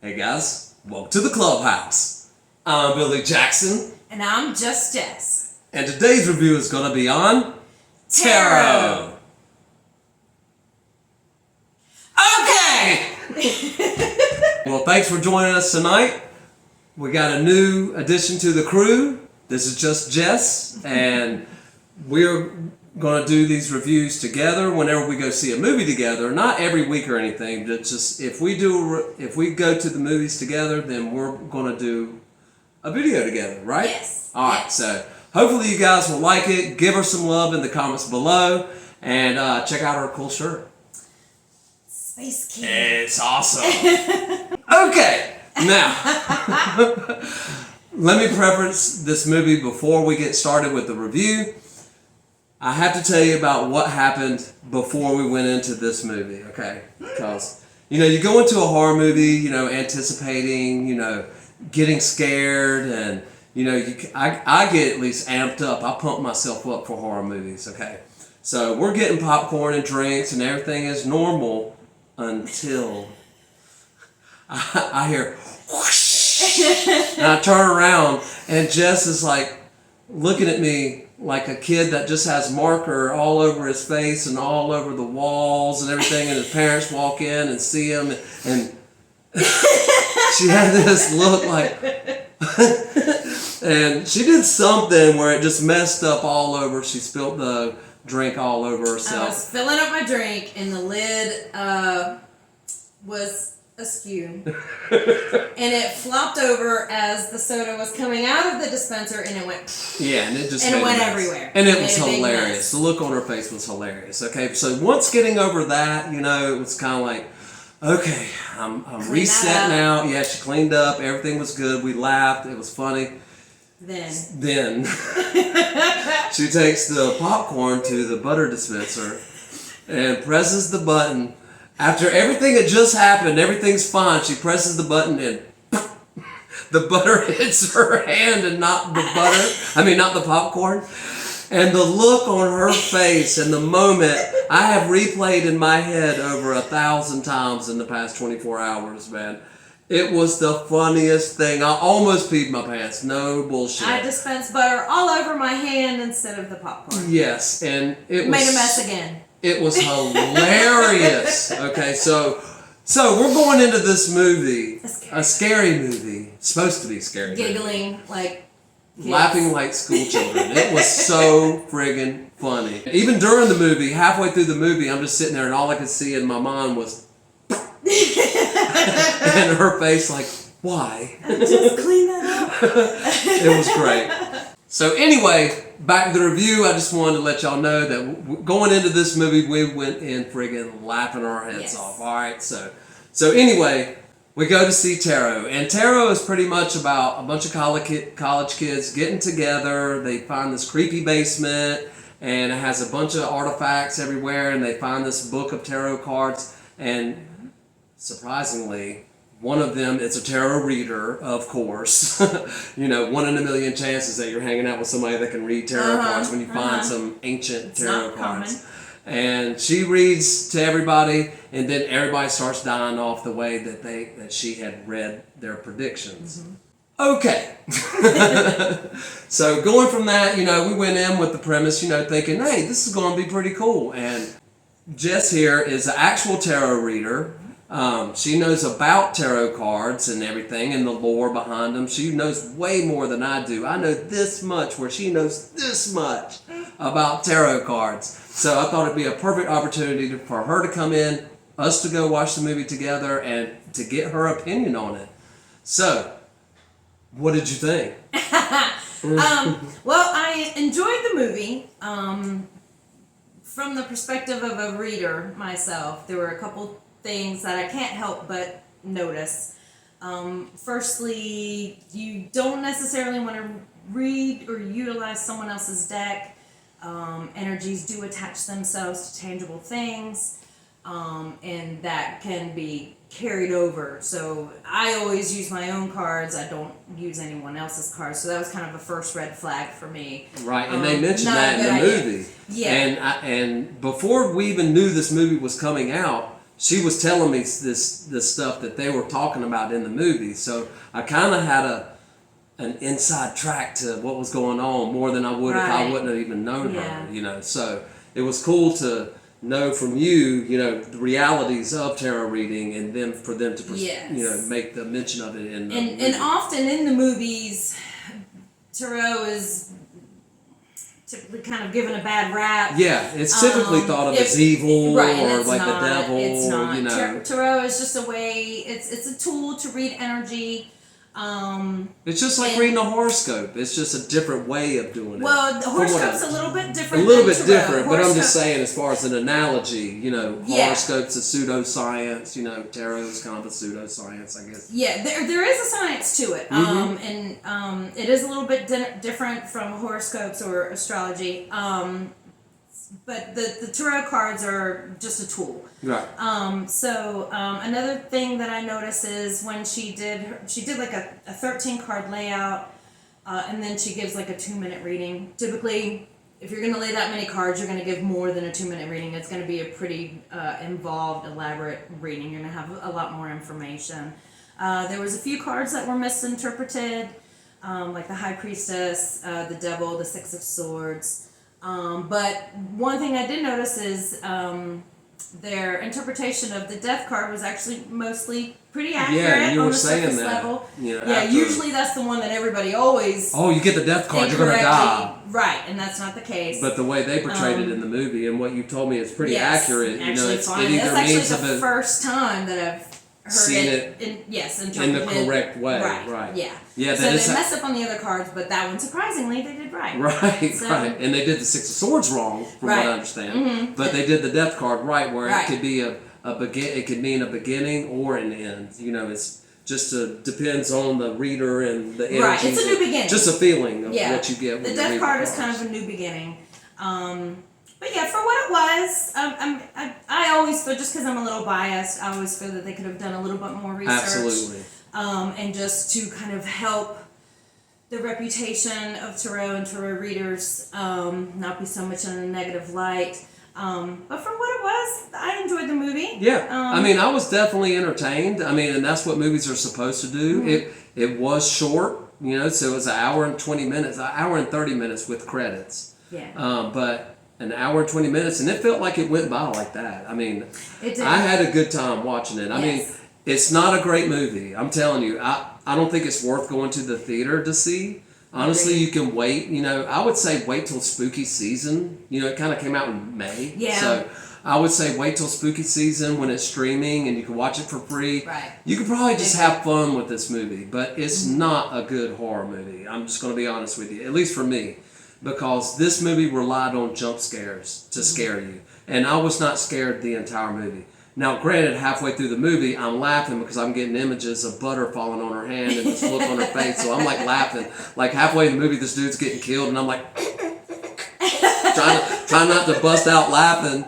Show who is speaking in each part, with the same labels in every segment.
Speaker 1: Hey guys, welcome to the clubhouse. I'm Billy Jackson.
Speaker 2: And I'm JustJess.
Speaker 1: And today's review is going to be on tarot. Okay! Well, thanks for joining us tonight. We got a new addition to the crew. This is JustJess, and we're going to do these reviews together whenever we go see a movie together. Not every week or anything, but just if we go to the movies together, then we're going to do a video together, right?
Speaker 2: Yes.
Speaker 1: All right, so hopefully you guys will like it. Give her some love in the comments below, and check out her cool shirt.
Speaker 2: Space Kid.
Speaker 1: It's awesome. Okay, now let me preface this movie before we get started with the review. I have to tell you about what happened before we went into this movie, okay? Because, you go into a horror movie, anticipating, getting scared, and, I get at least amped up. I pump myself up for horror movies, okay? So we're getting popcorn and drinks, and everything is normal until I hear whoosh, and I turn around, and Jess is like looking at me like a kid that just has marker all over his face and all over the walls and everything, and his parents walk in and see him, and she had this look like, and she did something where it just messed up all over. She spilled the drink all over herself.
Speaker 2: I was filling up my drink, and the lid was askew, and it flopped over as the soda was coming out of the dispenser, and it went.
Speaker 1: Yeah, and it just
Speaker 2: and it went everywhere,
Speaker 1: and it was hilarious. The look on her face was hilarious. Okay, so once getting over that, it was kind of like, okay, I'm reset now. Yeah, she cleaned up. Everything was good. We laughed. It was funny. Then she takes the popcorn to the butter dispenser and presses the button. After everything had just happened, everything's fine. She presses the button and the butter hits her hand and not the popcorn. And the look on her face and the moment I have replayed in my head over 1,000 times in the past 24 hours, man. It was the funniest thing. I almost peed my pants. No bullshit.
Speaker 2: I dispensed butter all over my hand instead of the popcorn.
Speaker 1: Yes, and it
Speaker 2: made a mess again.
Speaker 1: It was hilarious. Okay, so we're going into this movie, a scary movie. It's supposed to be scary.
Speaker 2: Giggling like kids.
Speaker 1: Laughing like school children. It was so friggin' funny. Even during the movie, halfway through the movie, I'm just sitting there and all I could see in my mind was and her face like, why?
Speaker 2: Just clean that up.
Speaker 1: It was great. So anyway, back to the review. I just wanted to let y'all know that going into this movie, we went in friggin' laughing our heads off. All right, so anyway, we go to see Tarot, and Tarot is pretty much about a bunch of college kids getting together. They find this creepy basement, and it has a bunch of artifacts everywhere, and they find this book of tarot cards, and surprisingly, one of them is a tarot reader, of course. 1 in a million chances that you're hanging out with somebody that can read tarot cards when you find some ancient tarot cards. Common. And she reads to everybody, and then everybody starts dying off the way that she had read their predictions. Mm-hmm. Okay. So going from that, we went in with the premise, thinking, hey, this is going to be pretty cool. And Jess here is an actual tarot reader. She knows about tarot cards and everything and the lore behind them. She knows way more than I do. I know this much where she knows this much about tarot cards. So I thought it'd be a perfect opportunity for her to come in, us to go watch the movie together, and to get her opinion on it. So, what did you think?
Speaker 2: Well, I enjoyed the movie. From the perspective of a reader myself, there were a couple things that I can't help but notice. Firstly, you don't necessarily want to read or utilize someone else's deck. Energies do attach themselves to tangible things, and that can be carried over. So I always use my own cards. I don't use anyone else's cards. So that was kind of a first red flag for me.
Speaker 1: Right, and they mentioned that in the movie.
Speaker 2: Yeah.
Speaker 1: And before we even knew this movie was coming out, she was telling me this stuff that they were talking about in the movie. So I kind of had an inside track to what was going on more than I would if I wouldn't have even known her. So it was cool to know from you, the realities of tarot reading, and then for them to, make the mention of it in the movie.
Speaker 2: And often in the movies, tarot is typically kind of given a bad rap.
Speaker 1: Yeah, it's typically thought of as evil or like
Speaker 2: not,
Speaker 1: the devil.
Speaker 2: It's not. Tarot is just a way. It's a tool to read energy.
Speaker 1: It's just like reading a horoscope. It's just a different way of doing it.
Speaker 2: Well, the horoscope's a little bit different.
Speaker 1: But I'm just saying, as far as an analogy, horoscope's a pseudoscience. Tarot is kind of a pseudoscience, I guess.
Speaker 2: Yeah, there is a science to it, and it is a little bit different from horoscopes or astrology. But the tarot cards are just a tool.
Speaker 1: Right.
Speaker 2: Another thing that I noticed is when she did like a 13 card layout, and then she gives like a 2-minute reading. Typically, if you're going to lay that many cards, you're going to give more than a 2-minute reading. It's going to be a pretty involved, elaborate reading. You're going to have a lot more information. There was a few cards that were misinterpreted, like the High Priestess, the Devil, the Six of Swords. But one thing I did notice is their interpretation of the death card was actually mostly pretty accurate.
Speaker 1: Yeah, you
Speaker 2: on
Speaker 1: were
Speaker 2: the
Speaker 1: saying
Speaker 2: surface
Speaker 1: that.
Speaker 2: level.
Speaker 1: Yeah,
Speaker 2: usually that's the one that everybody always.
Speaker 1: Oh, you get the death card, you're gonna die.
Speaker 2: Right, and that's not the case.
Speaker 1: But the way they portrayed it in the movie and what you told me is pretty accurate.
Speaker 2: Actually,
Speaker 1: it either
Speaker 2: that's
Speaker 1: means
Speaker 2: actually the first time that I've heard
Speaker 1: seen
Speaker 2: it
Speaker 1: in the correct way. Right.
Speaker 2: Yeah.
Speaker 1: Yeah.
Speaker 2: So they messed up on the other cards, but that one surprisingly they did right.
Speaker 1: Right. And they did the Six of Swords wrong, from what I understand.
Speaker 2: Mm-hmm.
Speaker 1: But they did the death card right, where it could be it could mean a beginning or an end. It's just depends on the reader and the energy.
Speaker 2: Right. It's a new beginning.
Speaker 1: Just a feeling of what you get.
Speaker 2: The death card is kind of a new beginning. But yeah, for what it was, I always feel, just because I'm a little biased, I always feel that they could have done a little bit more research.
Speaker 1: Absolutely.
Speaker 2: And just to kind of help the reputation of tarot and tarot readers not be so much in a negative light. But from what it was, I enjoyed the movie.
Speaker 1: Yeah, I was definitely entertained. And that's what movies are supposed to do.
Speaker 2: Mm-hmm.
Speaker 1: It was short, so it was an hour and 20 minutes, an hour and 30 minutes with credits.
Speaker 2: Yeah.
Speaker 1: But an hour and 20 minutes, and it felt like it went by like that.
Speaker 2: It did.
Speaker 1: I had a good time watching it.
Speaker 2: Yes.
Speaker 1: It's not a great movie. I'm telling you, I don't think it's worth going to the theater to see. Honestly, you can wait. I would say wait till spooky season. It kind of came out in May.
Speaker 2: Yeah.
Speaker 1: So I would say wait till spooky season when it's streaming and you can watch it for free.
Speaker 2: Right.
Speaker 1: You could probably just have fun with this movie, but it's not a good horror movie. I'm just going to be honest with you, at least for me, because this movie relied on jump scares to scare you, and I was not scared the entire movie. Now, granted, halfway through the movie, I'm laughing because I'm getting images of butter falling on her hand and this look on her face. So I'm like laughing. Like halfway in the movie, this dude's getting killed, and I'm like trying not to bust out laughing.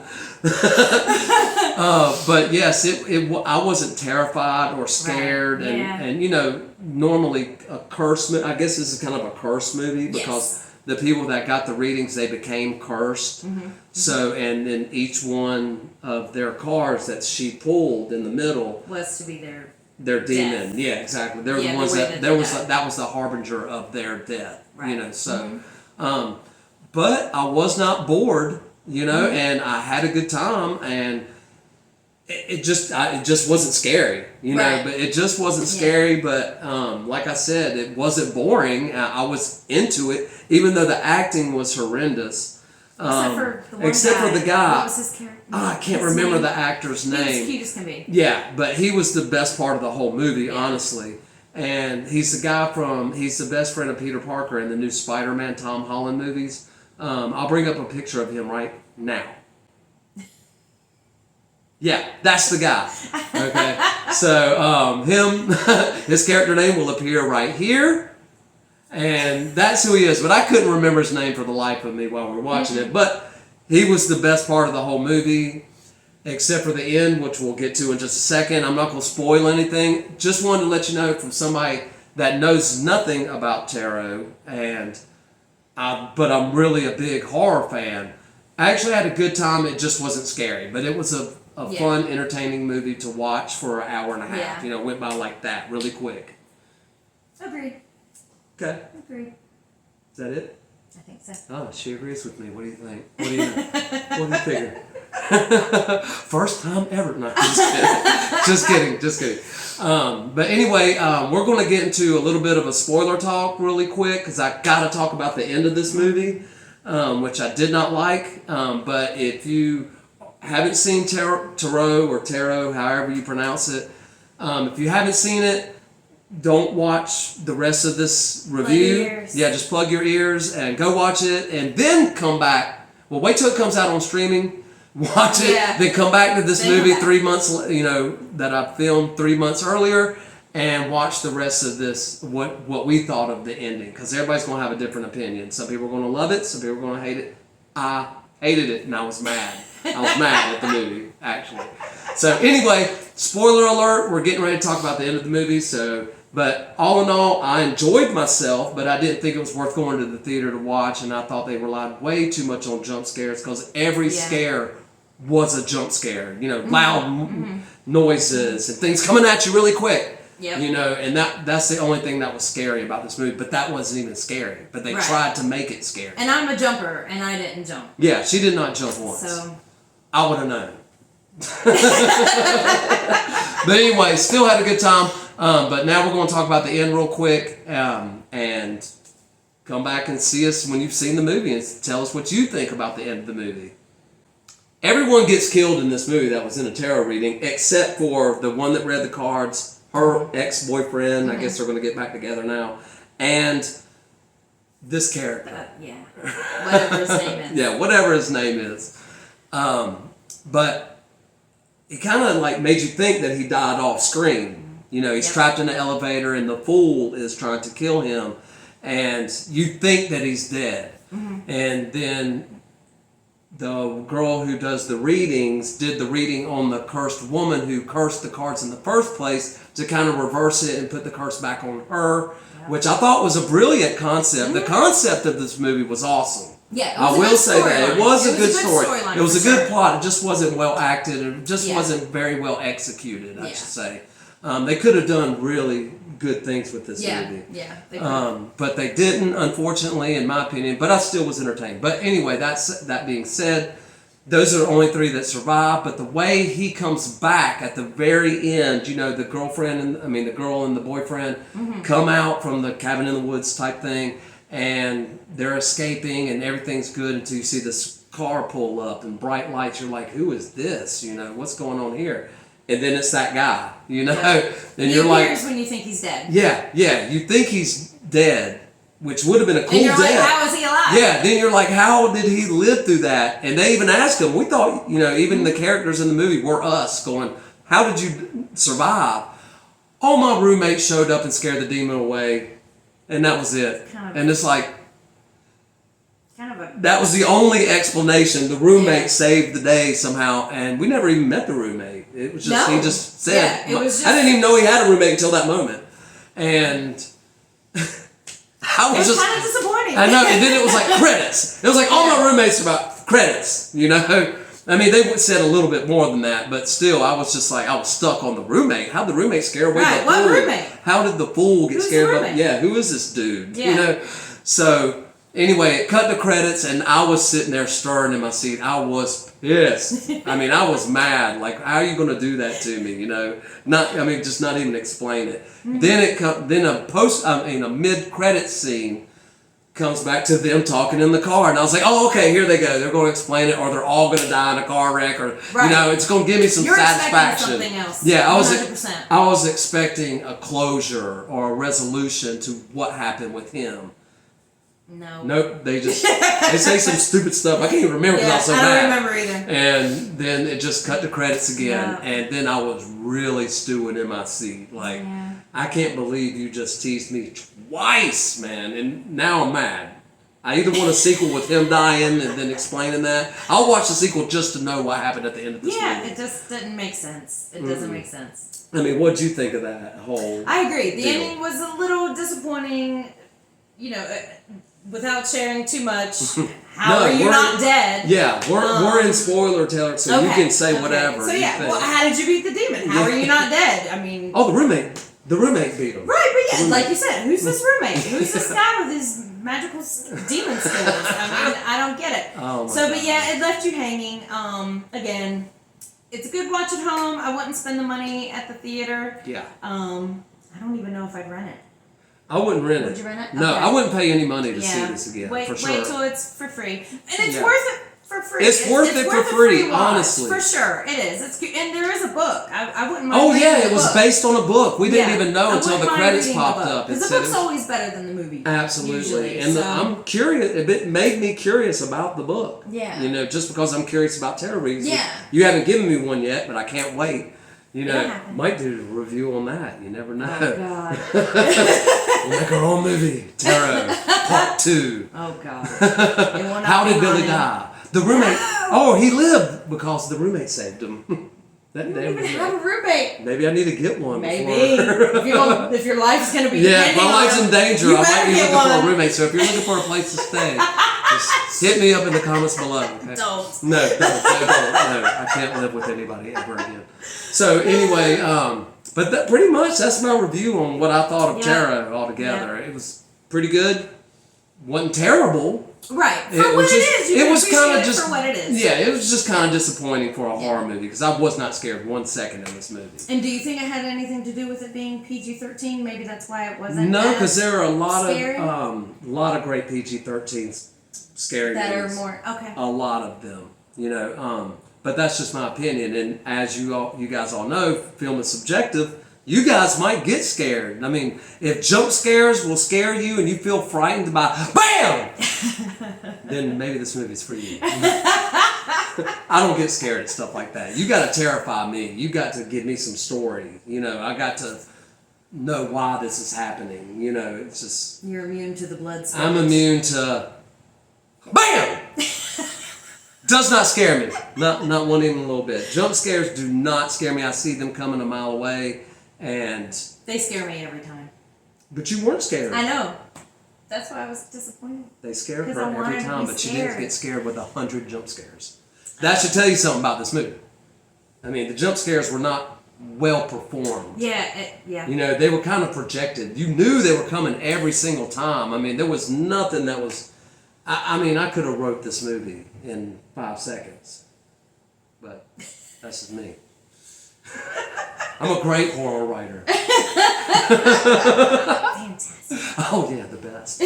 Speaker 1: But yes, I wasn't terrified or scared,
Speaker 2: right.
Speaker 1: and normally a curse. I guess this is kind of a curse movie because.
Speaker 2: Yes.
Speaker 1: The people that got the readings, they became cursed. Mm-hmm. So, and then each one of their cards that she pulled in the middle
Speaker 2: was to be
Speaker 1: their demon. Death. Yeah, exactly. They were the ones that was the harbinger of their death.
Speaker 2: Right.
Speaker 1: So, but I was not bored. And I had a good time, and it just wasn't scary.
Speaker 2: Right.
Speaker 1: But it just wasn't scary. But like I said, it wasn't boring. I was into it. Even though the acting was horrendous.
Speaker 2: Except for the guy. What was his character?
Speaker 1: I can't remember the actor's name.
Speaker 2: He was cute as can be.
Speaker 1: Yeah, but he was the best part of the whole movie, honestly. And he's the best friend of Peter Parker in the new Spider-Man Tom Holland movies. I'll bring up a picture of him right now. Yeah, that's the guy. Okay. So his character name will appear right here. And that's who he is. But I couldn't remember his name for the life of me while we were watching it. But he was the best part of the whole movie, except for the end, which we'll get to in just a second. I'm not going to spoil anything. Just wanted to let you know from somebody that knows nothing about tarot, but I'm really a big horror fan. I actually had a good time. It just wasn't scary. But it was fun, entertaining movie to watch for an hour and a half.
Speaker 2: Yeah.
Speaker 1: You know, went by like that, really quick.
Speaker 2: Agreed.
Speaker 1: Okay.
Speaker 2: Agreed.
Speaker 1: Is that it?
Speaker 2: I think so.
Speaker 1: Oh, she agrees with me. What do you think? What do you what do you figure? First time ever. No, just kidding. Just kidding. But anyway, we're going to get into a little bit of a spoiler talk really quick because I got to talk about the end of this movie, which I did not like. But if you haven't seen Tarot, however you pronounce it, if you haven't seen it, don't watch the rest of this review. Yeah, just plug your ears and go watch it and then come back. Well, wait till it comes out on streaming. Watch it, then come back to this movie 3 months, that I filmed 3 months earlier, and watch the rest of this, what we thought of the ending. Because everybody's going to have a different opinion. Some people are going to love it, some people are going to hate it. I hated it and I was mad. I was mad at the movie, actually. So anyway, spoiler alert, we're getting ready to talk about the end of the movie, but all in all, I enjoyed myself, but I didn't think it was worth going to the theater to watch, and I thought they relied way too much on jump scares because every scare was a jump scare. Loud noises and things coming at you really quick.
Speaker 2: Yep.
Speaker 1: And that's the only thing that was scary about this movie, but that wasn't even scary. But they tried to make it scary.
Speaker 2: And I'm a jumper, and I didn't jump.
Speaker 1: Yeah, she did not jump once.
Speaker 2: So
Speaker 1: I would have known. But anyway, still had a good time. But now we're going to talk about the end real quick, and come back and see us when you've seen the movie and tell us what you think about the end of the movie. Everyone gets killed in this movie that was in a tarot reading, except for the one that read the cards, her ex-boyfriend. I guess they're going to get back together now, and this character.
Speaker 2: Whatever his name is.
Speaker 1: Yeah, whatever his name is. But it kind of like made you think that he died off screen. He's trapped in the elevator and the fool is trying to kill him, and you think that he's dead. And then the girl who does the readings did the reading on the cursed woman who cursed the cards in the first place to kind of reverse it and put the curse back on her, which I thought was a brilliant concept. The concept of this movie was awesome.
Speaker 2: Yeah,
Speaker 1: I will say that. It was a good story.
Speaker 2: It
Speaker 1: was a good plot. It just wasn't well acted. It just wasn't very well executed, I should say. They could have done really good things with this movie. Yeah, they could. But they didn't, unfortunately, in my opinion. But I still was entertained. But anyway, that being said, those are the only three that survive. But the way he comes back at the very end, the girlfriend the girl and the boyfriend come out from the cabin in the woods type thing, and they're escaping, and everything's good until you see this car pull up and bright lights. You're like, who is this? What's going on here? And then it's that guy, and you're like,
Speaker 2: he appears when you think he's dead.
Speaker 1: Yeah, you think he's dead, which would have been a cool death.
Speaker 2: And you're like, how is he alive?
Speaker 1: Yeah, then you're like, how did he live through that? And they even asked him. We thought, even the characters in the movie were us going, how did you survive? All my roommates showed up and scared the demon away, and that was it. And it's like, that was the only explanation. The roommate saved the day somehow, and we never even met the roommate. It was just he just said. I didn't even know he had a roommate until that moment, and I was just
Speaker 2: kind of disappointing.
Speaker 1: I know, and then it was like credits. It was like all my roommates are about credits. They said a little bit more than that, but still, I was just like I was stuck on the roommate. How did the roommate scare away the fool?
Speaker 2: What roommate?
Speaker 1: How did the fool get scared? Who is this dude? So. Anyway, it cut to credits, and I was sitting there stirring in my seat. I was pissed. I was mad. Like, how are you going to do that to me? Just not even explain it. Then a mid-credit scene comes back to them talking in the car, and I was like, oh, okay, here they go. They're going to explain it, or they're all going to die in a car wreck, or it's going to give me some satisfaction.
Speaker 2: Something else.
Speaker 1: Yeah,
Speaker 2: 100%.
Speaker 1: I was expecting a closure or a resolution to what happened with him.
Speaker 2: No.
Speaker 1: Nope. They say some stupid stuff. I can't even remember because I was so mad.
Speaker 2: I don't remember either. And
Speaker 1: then it just cut to credits again, and then I was really stewing in my seat. Like, I can't believe you just teased me twice, man, and now I'm mad. I either want a sequel with him dying and then explaining that. I'll watch the sequel just to know what happened at the end of this movie.
Speaker 2: Yeah, it just didn't make sense. It doesn't make sense.
Speaker 1: What'd you think of that whole
Speaker 2: I agree. The
Speaker 1: deal?
Speaker 2: ending was a little disappointing. without sharing too much, how
Speaker 1: No,
Speaker 2: are you
Speaker 1: we're-
Speaker 2: not dead?
Speaker 1: Yeah, we're in spoiler territory, so you can say whatever.
Speaker 2: So
Speaker 1: you
Speaker 2: yeah,
Speaker 1: think.
Speaker 2: well, how did you beat the demon? How are you not dead? I mean,
Speaker 1: Oh, the roommate beat him.
Speaker 2: right, but yeah, like you said, who's this roommate? Who's this guy with his magical demon skills? I mean, I don't get it.
Speaker 1: Oh my
Speaker 2: So, but
Speaker 1: God.
Speaker 2: yeah, it left you hanging. Again, it's a good watch at home. I wouldn't spend the money at the theater.
Speaker 1: Yeah.
Speaker 2: I don't even know if I'd rent it.
Speaker 1: I wouldn't rent it.
Speaker 2: Would you rent it?
Speaker 1: No,
Speaker 2: Okay.
Speaker 1: I wouldn't pay any money to see this again.
Speaker 2: Wait
Speaker 1: for sure.
Speaker 2: till it's for free, and it's
Speaker 1: Yeah.
Speaker 2: worth it for free.
Speaker 1: It's worth it for
Speaker 2: a
Speaker 1: free,
Speaker 2: watch,
Speaker 1: honestly.
Speaker 2: for sure. It is. It's cute. And there is a book. I wouldn't mind.
Speaker 1: Oh
Speaker 2: reading
Speaker 1: yeah,
Speaker 2: the
Speaker 1: it was
Speaker 2: book.
Speaker 1: based on a book. We didn't
Speaker 2: Yeah.
Speaker 1: even know
Speaker 2: I
Speaker 1: until the
Speaker 2: wouldn't mind
Speaker 1: credits
Speaker 2: reading
Speaker 1: popped
Speaker 2: the book,
Speaker 1: up. It
Speaker 2: because
Speaker 1: said
Speaker 2: the
Speaker 1: it
Speaker 2: book's
Speaker 1: was-
Speaker 2: always better than the movie.
Speaker 1: Absolutely.
Speaker 2: Usually,
Speaker 1: And
Speaker 2: so.
Speaker 1: I'm curious. It made me curious about the book.
Speaker 2: Yeah.
Speaker 1: You know, just because I'm curious about tarot readings.
Speaker 2: Yeah.
Speaker 1: You haven't given me one yet, but I can't wait. You know,
Speaker 2: It'll happen.
Speaker 1: might do a review on that. You never know.
Speaker 2: Oh God.
Speaker 1: We'll make our own movie, Tarot, Part 2.
Speaker 2: Oh God. It will not
Speaker 1: How
Speaker 2: be
Speaker 1: did Billy
Speaker 2: mine.
Speaker 1: die? The roommate.
Speaker 2: No.
Speaker 1: Oh, he lived because the roommate saved him. That
Speaker 2: You don't
Speaker 1: damn
Speaker 2: even
Speaker 1: roommate.
Speaker 2: have a roommate.
Speaker 1: Maybe I need to get one.
Speaker 2: Maybe.
Speaker 1: before-
Speaker 2: if your life's gonna be
Speaker 1: Yeah,
Speaker 2: depending
Speaker 1: my life's
Speaker 2: on
Speaker 1: in
Speaker 2: them,
Speaker 1: danger.
Speaker 2: you
Speaker 1: I might
Speaker 2: better
Speaker 1: be
Speaker 2: get
Speaker 1: looking for a
Speaker 2: one.
Speaker 1: roommate. So if you're looking for a place to stay, just hit me up in the comments below. Okay?
Speaker 2: Don't.
Speaker 1: No, I can't live with anybody ever again. So anyway, but that pretty much that's my review on what I thought of
Speaker 2: Yeah.
Speaker 1: Tarot altogether. It was pretty good. Wasn't terrible.
Speaker 2: Right. For
Speaker 1: It
Speaker 2: what
Speaker 1: was
Speaker 2: it
Speaker 1: just-
Speaker 2: is, you
Speaker 1: it
Speaker 2: can
Speaker 1: was
Speaker 2: appreciate
Speaker 1: kinda
Speaker 2: it
Speaker 1: just-
Speaker 2: for what it is.
Speaker 1: Yeah, it was just kind of disappointing for a
Speaker 2: Yeah.
Speaker 1: horror movie because I was not scared 1 second in this movie.
Speaker 2: And do you think it had anything to do with it being PG-13? Maybe that's why it wasn't.
Speaker 1: No,
Speaker 2: as
Speaker 1: because there are a
Speaker 2: scary?
Speaker 1: lot of great PG-13 scary
Speaker 2: that are
Speaker 1: movies.
Speaker 2: more okay.
Speaker 1: A lot of them, you know. But that's just my opinion. And as you guys all know, film is subjective. You guys might get scared. I mean, if jump scares will scare you and you feel frightened by BAM, then maybe this movie's for you. I don't get scared at stuff like that. You got to terrify me. You got to give me some story. You know, I got to know why this is happening. You know, it's just
Speaker 2: You're immune to the blood.
Speaker 1: I'm immune to BAM. Does not scare me. Not one even a little bit. Jump scares do not scare me. I see them coming a mile away, and
Speaker 2: They scare me every time.
Speaker 1: but you weren't scared.
Speaker 2: I know. That's why I was disappointed.
Speaker 1: They scared
Speaker 2: 'Cause
Speaker 1: her
Speaker 2: I wanted
Speaker 1: every
Speaker 2: to
Speaker 1: time,
Speaker 2: be
Speaker 1: but she didn't
Speaker 2: scared.
Speaker 1: get scared with 100 jump scares. That should tell you something about this movie. I mean, the jump scares were not well performed.
Speaker 2: Yeah. Yeah.
Speaker 1: You know, they were kind of projected. You knew they were coming every single time. I mean, there was nothing that was. I mean, I could have wrote this movie in 5 seconds, but that's just me. I'm a great horror writer.
Speaker 2: Fantastic.
Speaker 1: Oh yeah, the best.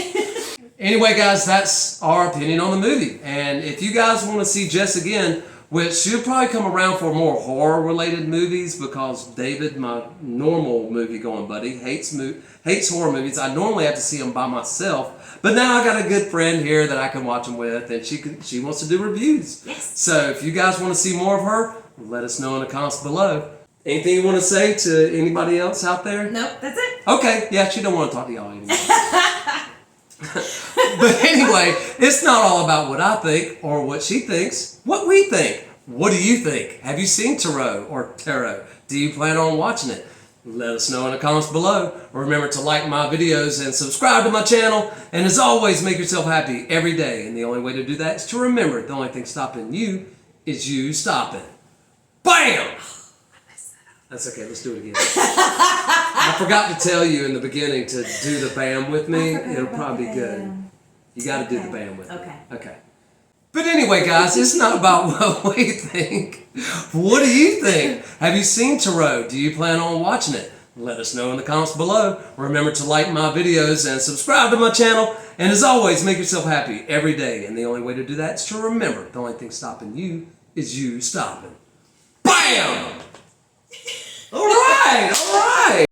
Speaker 1: Anyway, guys, that's our opinion on the movie. And if you guys want to see Jess again, which she'll probably come around for more horror-related movies because David, my normal movie-going buddy, hates horror movies. I normally have to see them by myself, but now I got a good friend here that I can watch them with, and she wants to do reviews.
Speaker 2: Yes.
Speaker 1: So if you guys want to see more of her, let us know in the comments below. Anything you want to say to anybody else out there?
Speaker 2: Nope. That's it.
Speaker 1: Okay, yeah, she don't want to talk to y'all anymore. But anyway, it's not all about what I think or what she thinks, what we think. What do you think? Have you seen Tarot or Tarot? Do you plan on watching it? Let us know in the comments below. Remember to like my videos and subscribe to my channel. And as always, make yourself happy every day. And the only way to do that is to remember the only thing stopping you is you stopping. BAM! That's okay, let's do it again. I forgot to tell you in the beginning to do the BAM with me. It'll probably be good. You got to do the BAM with me. Okay. But anyway, guys, it's not about what we think. What do you think? Have you seen Tarot? Do you plan on watching it? Let us know in the comments below. Remember to like my videos and subscribe to my channel. And as always, make yourself happy every day. And the only way to do that is to remember the only thing stopping you is you stopping.